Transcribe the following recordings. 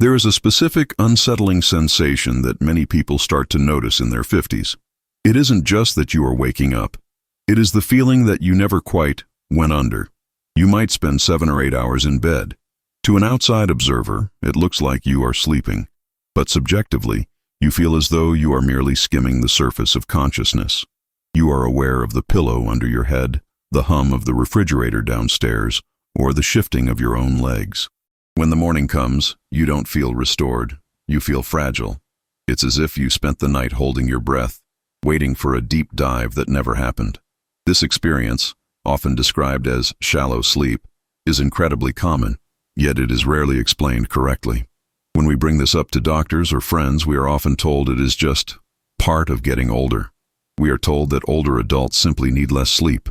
There is a specific unsettling sensation that many people start to notice in their 50s. It isn't just that you are waking up. It is the feeling that you never quite went under. You might spend 7 or 8 hours in bed. To an outside observer, it looks like you are sleeping, but subjectively, you feel as though you are merely skimming the surface of consciousness. You are aware of the pillow under your head, the hum of the refrigerator downstairs, or the shifting of your own legs. When the morning comes, you don't feel restored. You feel fragile. It's as if you spent the night holding your breath, waiting for a deep dive that never happened. This experience, often described as shallow sleep, is incredibly common, yet it is rarely explained correctly. When we bring this up to doctors or friends, we are often told it is just part of getting older. We are told that older adults simply need less sleep,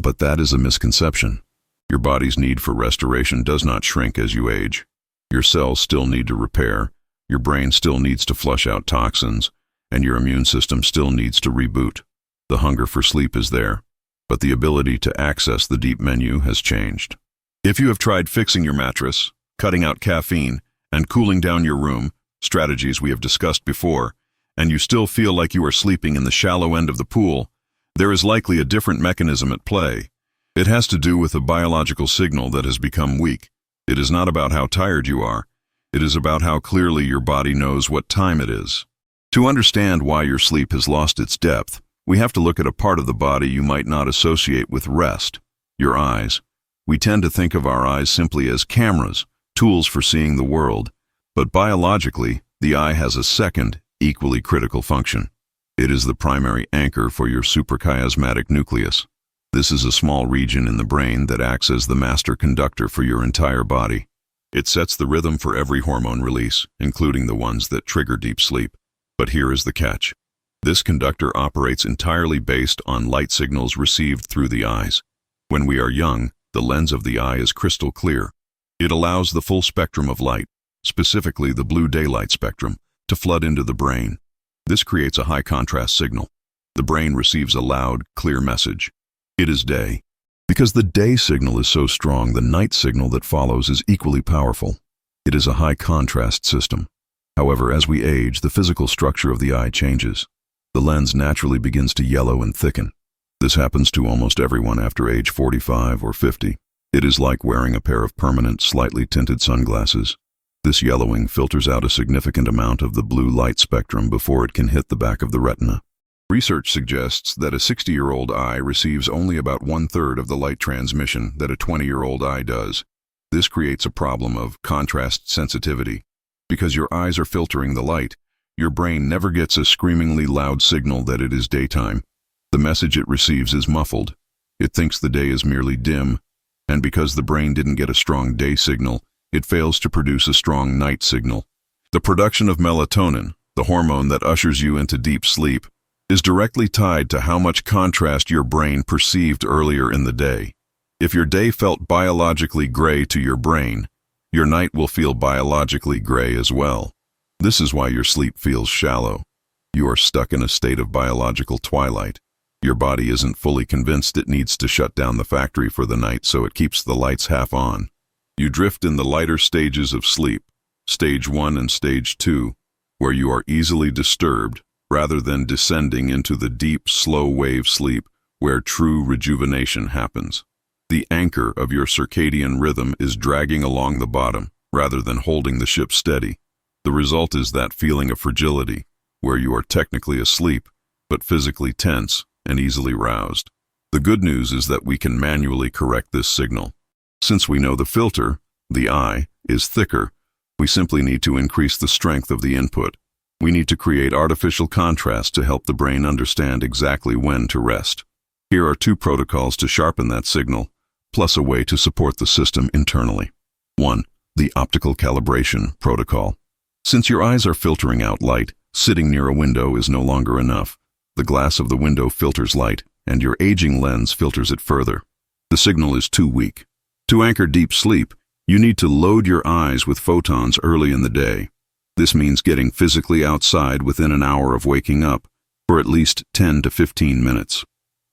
but that is a misconception. Your body's need for restoration does not shrink as you age. Your cells still need to repair, your brain still needs to flush out toxins, and your immune system still needs to reboot. The hunger for sleep is there, but the ability to access the deep menu has changed. If you have tried fixing your mattress, cutting out caffeine, and cooling down your room, strategies we have discussed before, and you still feel like you are sleeping in the shallow end of the pool, there is likely a different mechanism at play. It has to do with a biological signal that has become weak. It is not about how tired you are. It is about how clearly your body knows what time it is. To understand why your sleep has lost its depth, we have to look at a part of the body you might not associate with rest: your eyes. We tend to think of our eyes simply as cameras, tools for seeing the world, but biologically, the eye has a second, equally critical function. It is the primary anchor for your suprachiasmatic nucleus. This is a small region in the brain that acts as the master conductor for your entire body. It sets the rhythm for every hormone release, including the ones that trigger deep sleep. But here is the catch. This conductor operates entirely based on light signals received through the eyes. When we are young, the lens of the eye is crystal clear. It allows the full spectrum of light, specifically the blue daylight spectrum, to flood into the brain. This creates a high contrast signal. The brain receives a loud, clear message. It is day. Because the day signal is so strong, the night signal that follows is equally powerful. It is a high contrast system. However, as we age, the physical structure of the eye changes. The lens naturally begins to yellow and thicken. This happens to almost everyone after age 45 or 50. It is like wearing a pair of permanent, slightly tinted sunglasses. This yellowing filters out a significant amount of the blue light spectrum before it can hit the back of the retina. Research suggests that a 60-year-old eye receives only about 1/3 of the light transmission that a 20-year-old eye does. This creates a problem of contrast sensitivity. Because your eyes are filtering the light, your brain never gets a screamingly loud signal that it is daytime. The message it receives is muffled. It thinks the day is merely dim, and because the brain didn't get a strong day signal, it fails to produce a strong night signal. The production of melatonin, the hormone that ushers you into deep sleep, is directly tied to how much contrast your brain perceived earlier in the day. If your day felt biologically gray to your brain, your night will feel biologically gray as well. This is why your sleep feels shallow. You are stuck in a state of biological twilight. Your body isn't fully convinced it needs to shut down the factory for the night, so it keeps the lights half on. You drift in the lighter stages of sleep, stage 1 and stage 2, where you are easily disturbed, rather than descending into the deep, slow-wave sleep where true rejuvenation happens. The anchor of your circadian rhythm is dragging along the bottom, rather than holding the ship steady. The result is that feeling of fragility, where you are technically asleep, but physically tense and easily roused. The good news is that we can manually correct this signal. Since we know the filter, the eye, is thicker, we simply need to increase the strength of the input. We need to create artificial contrast to help the brain understand exactly when to rest. Here are 2 protocols to sharpen that signal, plus a way to support the system internally. 1. The Optical Calibration protocol. Since your eyes are filtering out light, sitting near a window is no longer enough. The glass of the window filters light, and your aging lens filters it further. The signal is too weak. To anchor deep sleep, you need to load your eyes with photons early in the day. This means getting physically outside within an hour of waking up for at least 10 to 15 minutes.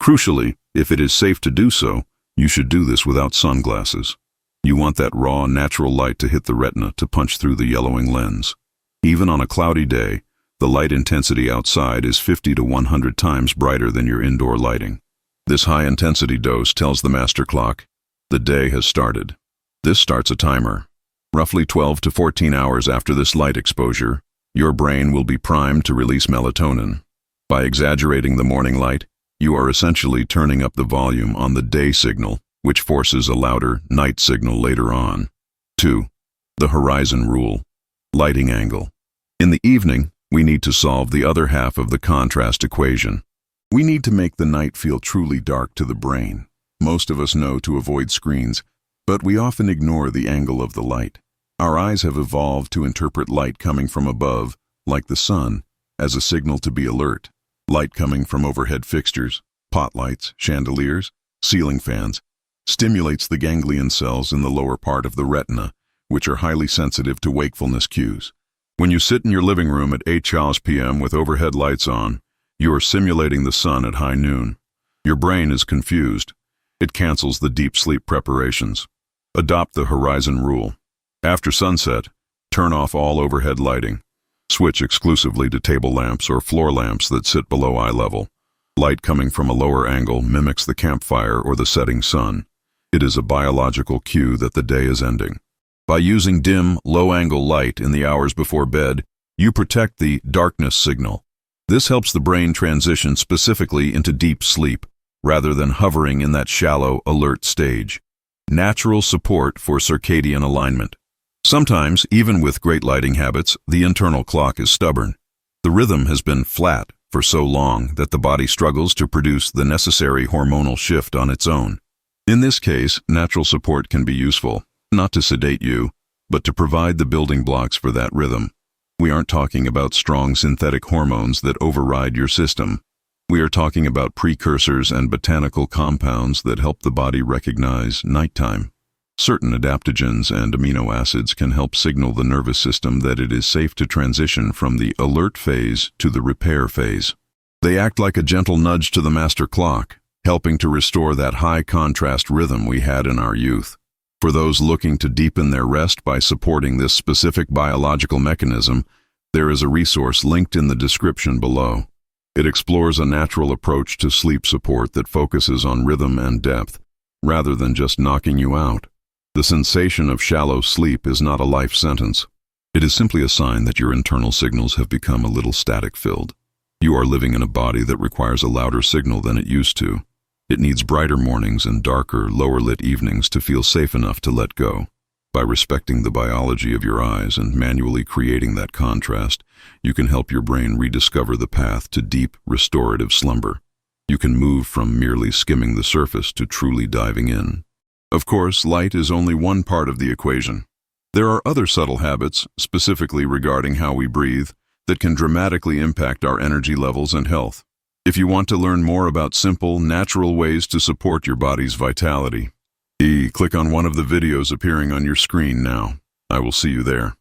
Crucially, if it is safe to do so, you should do this without sunglasses. You want that raw, natural light to hit the retina to punch through the yellowing lens. Even on a cloudy day, the light intensity outside is 50 to 100 times brighter than your indoor lighting. This high-intensity dose tells the master clock, the day has started. This starts a timer. Roughly 12 to 14 hours after this light exposure, your brain will be primed to release melatonin. By exaggerating the morning light, you are essentially turning up the volume on the day signal, which forces a louder night signal later on. 2. The horizon rule. Lighting angle. In the evening, we need to solve the other half of the contrast equation. We need to make the night feel truly dark to the brain. Most of us know to avoid screens, but we often ignore the angle of the light. Our eyes have evolved to interpret light coming from above, like the sun, as a signal to be alert. Light coming from overhead fixtures, pot lights, chandeliers, ceiling fans, stimulates the ganglion cells in the lower part of the retina, which are highly sensitive to wakefulness cues. When you sit in your living room at 8 p.m. with overhead lights on, you are simulating the sun at high noon. Your brain is confused. It cancels the deep sleep preparations. Adopt the horizon rule. After sunset, turn off all overhead lighting. Switch exclusively to table lamps or floor lamps that sit below eye level. Light coming from a lower angle mimics the campfire or the setting sun. It is a biological cue that the day is ending. By using dim, low-angle light in the hours before bed, you protect the darkness signal. This helps the brain transition specifically into deep sleep, rather than hovering in that shallow, alert stage. Natural support for circadian alignment. Sometimes, even with great lighting habits, the internal clock is stubborn. The rhythm has been flat for so long that the body struggles to produce the necessary hormonal shift on its own. In this case, natural support can be useful, not to sedate you, but to provide the building blocks for that rhythm. We aren't talking about strong synthetic hormones that override your system. We are talking about precursors and botanical compounds that help the body recognize nighttime. Certain adaptogens and amino acids can help signal the nervous system that it is safe to transition from the alert phase to the repair phase. They act like a gentle nudge to the master clock, helping to restore that high-contrast rhythm we had in our youth. For those looking to deepen their rest by supporting this specific biological mechanism, there is a resource linked in the description below. It explores a natural approach to sleep support that focuses on rhythm and depth, rather than just knocking you out. The sensation of shallow sleep is not a life sentence. It is simply a sign that your internal signals have become a little static-filled. You are living in a body that requires a louder signal than it used to. It needs brighter mornings and darker, lower-lit evenings to feel safe enough to let go. By respecting the biology of your eyes and manually creating that contrast, you can help your brain rediscover the path to deep, restorative slumber. You can move from merely skimming the surface to truly diving in. Of course, light is only one part of the equation. There are other subtle habits, specifically regarding how we breathe, that can dramatically impact our energy levels and health. If you want to learn more about simple, natural ways to support your body's vitality, click on one of the videos appearing on your screen now. I will see you there.